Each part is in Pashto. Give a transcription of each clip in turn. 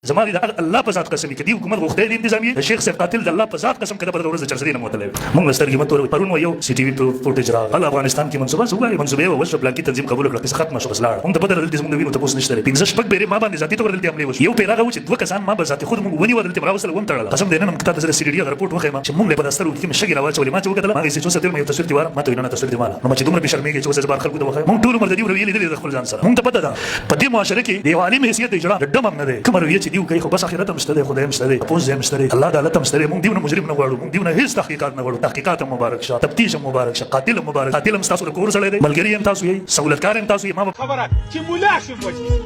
زما د الله په ذات قسم کې دی حکومت غوښتل دي انتظامیه د شیخ صاحب قاتل د الله په ذات قسم کده پر ورځ چرسدي نه موتلې موږ سترګې متور پرون یو سی ټي وي فوټیج راغله افغانستان کې منصوبه سوګای منصوبه او وشو بلاکی تنظیم قبول کړه چې ختم شو بس لاړ هم ته بدل دې موږ وینو ته پوس نشته پینځه شپږ بیره ما باندې ذاتي تور دلته عملي وشو یو پیراغه و چې دوه کسان ما به ذاتي خود موږ ونی ودلته براوسل وم تړل قسم دې نن کته د سی ډي رپورټ وخه ما چې موږ له بدستر کې مشګي راوچولې ما چې وکړه ما چې څه ستل مې تصویر دیوار ما ته وینم تصویر دیوار نو چې دومره بشرمېږي چې وسه بار خلکو ته وخه موږ ټول عمر دې ویلې دې خپل ځان سره موږ ته پته ده په دې معاشره کې دی عالم حیثیت اجرا ډم نه ده کوم رویه چې دیو کوي خو بس اخرت هم شته خدای هم شته پوز هم شته الله تعالی هم شته موږ دیونه مجرم نه غواړو موږ دیونه هیڅ تحقیقات نه غواړو تحقیقات مبارک شه تفتیش مبارک شه قاتل مبارک قاتل هم تاسو له کور سره دی ملګری هم تاسو یې سہولتکار هم تاسو یې ما خبره چې مولا شي موجني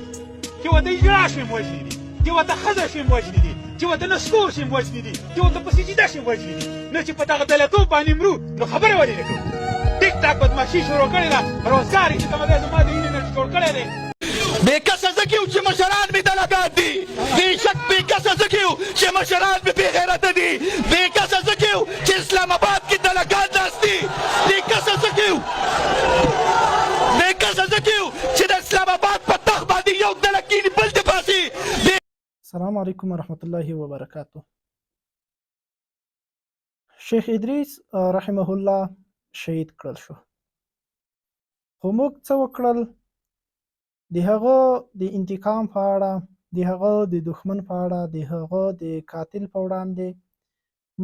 چې وته اجرا شي موجني دي چې وته خزه شي موجني دي چې وته نسکور شي موجني دي چې وته پسیجدا شي موجني دي نه چې پتا غته له تو باندې مرو نو خبره ولې نه کوي ټیک ټاک بدمعشي شروع کړې ده روزګار چې تمه ده زما د اینې نه جوړ کړی دی بېکسه زه کیو چې مشران مې دلګات دي بېشک بېکسه زه کیو چې مشران مې بېغیرته دي بېکسه زه کیو چې اسلام آباد کې دلګات ناست دي بېکسه زه کیو بېکسه زه کیو چې د اسلام آباد په تخت باندې یو ډله کښېني بل دې باسي. السلام علیکم ورحمت الله وبرکاته. شیخ ادریس رحمه الله شهید کړل شو خو موږ څه وکړل د هغه د انتقام په اړه د هغه د دښمن په اړه د هغه د قاتل په وړاندې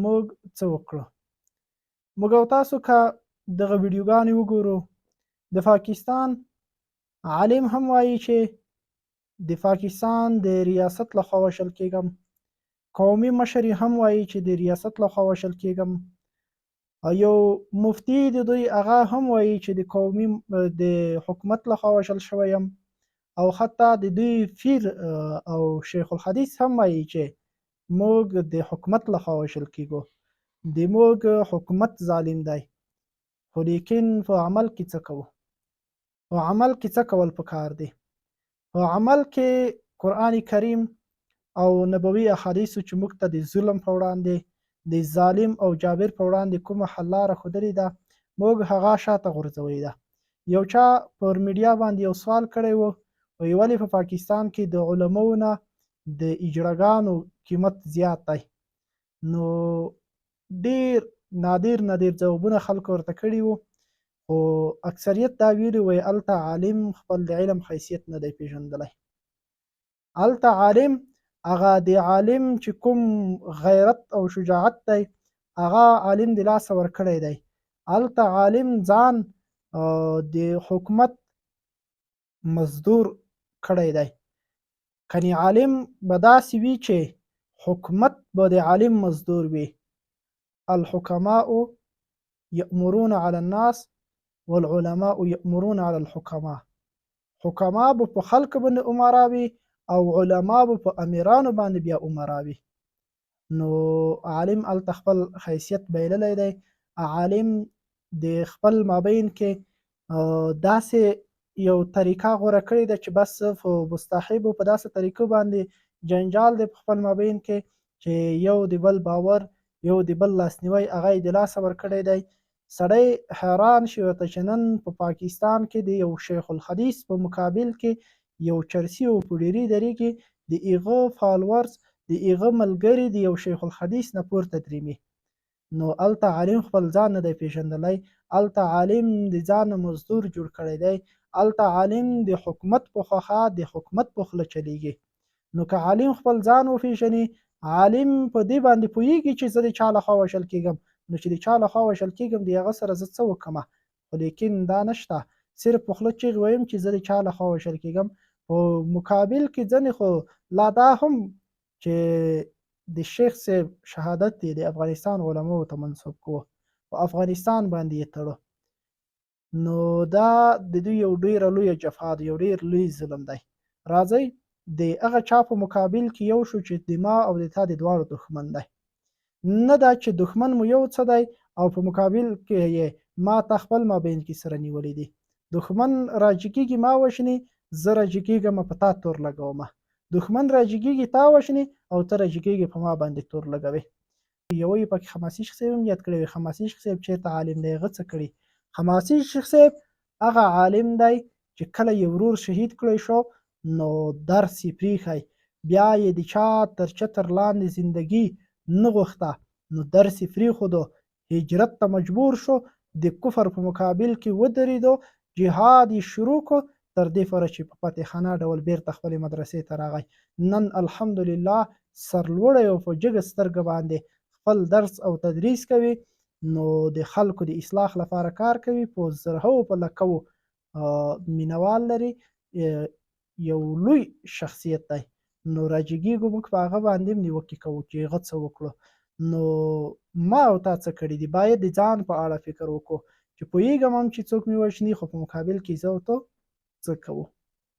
موږ څه وکړو موږ او تاسو که دغه ویډیوګانې وګورو د پاکستان عالم هم وایي چې د پاکستان د ریاست لخوا وژل کېږم قومي مشر هم وایي چې د ریاست لخوا وژل کېږم یو مفتی د دوی هغه هم وایي چې د قومي د حکومت لخوا وژل شوی یم او حتی د دوی پیر او شیخ الحدیث هم وایي چې موږ د حکومت لخوا وژل کېږو د موږ حکومت ظالم دی خو لیکن په عمل کې څه کوو په عمل کې څه کول پکار دی په عمل کې قرآن کریم او نبوي احادیثو چې موږ ته د ظلم په وړاندې د ظالم او جابر په وړاندې کومه حل لاره ښودلې ده موږ هغه شاته غورځولې ده. یو چا پر میډیا باندې یو سوال کړی و وایي ولې په پاکستان کې د علماو نه د اجراګانو قیمت زیات دی نو ډېر نادر ځوابونه خلکو ورته کړي وو خو اکثریت دا ویلي وایي هلته عالم خپل د علم حیثیت نه دی پیژندلی هلته عالم هغه د عالم چې کوم غیرت او شجاعت دی هغه عالم د لاسه ورکړی دی هلته عالم ځان د حکومت مزدور کړی دی کنی عالم به داسې وي چې حکومت به د عالم مزدور وي الحکماء یأمرون علی الناس والعلماء یأمرون علی الحکماء حکما به په خلکو باندې امرا وي او علما به په امیرانو باندې بیا امرا وي نو عالم هلته خپل حیثیت بایللی دی عالم د خپل مابین کې داسې یو طریقه غوره کړې ده چې بس په مستحبو په داسې طریقو باندې جنجال دی په خپل مابین کې چې یو د بل باور یو د بل لاسنیوی هغه یې د لاسه ورکړی دی سړی حیران شي ورته چې نن په پاکستان کې د یو شیخ الحدیث په مقابل کې یو چرسي او په ډیرې درې کې د هغه فالورز د هغه ملګري د یو شیخ الحدیث نه پورته دریمي نو هلته عالم خپل ځان نه دی پیژندلی هلته عالم د ځان مزدور جوړ کړی دی هلته عالم د حکومت په خواخا د حکومت په خوله چلیږي نو که عالم خپل ځان وپېژني عالم په دې باندې پوهېږي چې زه د چا لخوا وژل کېږم نو چې د چا لخوا وژل کېږم د هغه سره زه څه وکړمه خو لیکن دا نشته صرف په خوله چیغې ویم چې زه د چا لخوا وژل کېږم په مقابل کې ځینې خو لا دا هم چې د شیخ صاحب شهادت دی د افغانستان علماو ته منسوب کوو په افغانستان باندې یې تړو نو دا د دوی یو ډېره لویه جفا ده یو ډېر لوی ظلم دی راځئ د هغه چا په مقابل کې یو شو چې د ما او د تا د دواړو دښمن دی نه دا چې دښمن مو یو څه دی او په مقابل کې یې ما تا خپل مابین کې سره نیولی دی دښمن راجګېږي ما وژني زه راجګېږم په تا تور لګومه دښمن راجګېږي تا وژني او ته راجګېږي په ما باندې تور لګوې یوه یې پکې حماسي شیخ صاحب هم یاد کړی وي حماسي شیخ صاحب چېرته عالم دی هغه څه کړي حماسي شیخ صاحب هغه عالم دی چې کله یو ورور شهید کړی شو نو درس یې پرېښی بیا یې د چا تر چتر لاندې زندګي نه غوښته نو درس یې پرېښودو، هجرت ته مجبور شو، د کفر په مقابل کې ودرېدو، جهاد یې شروع کړو تر دې پورې چې په فتح خانه ډول بیرته خپلې مدرسې ته راغی. نن الحمدلله سرلوړی او په جګه سترګه باندې خپل درس او تدریس کوي، نو د خلکو د اصلاح لپاره کار کوي، په زرهو په لکو مینوال لري، یو لوی شخصیت دی. نو راجګېږو موږ په هغه باندې هم نیوکې کوو چې هغه څه وکړو. نو ما او تا څه کړي دي، باید د ځان په اړه فکر وکړو چې پوهېږم هم چې څوک مې وژني، خو په مقابل کې زه او ته څه کوو.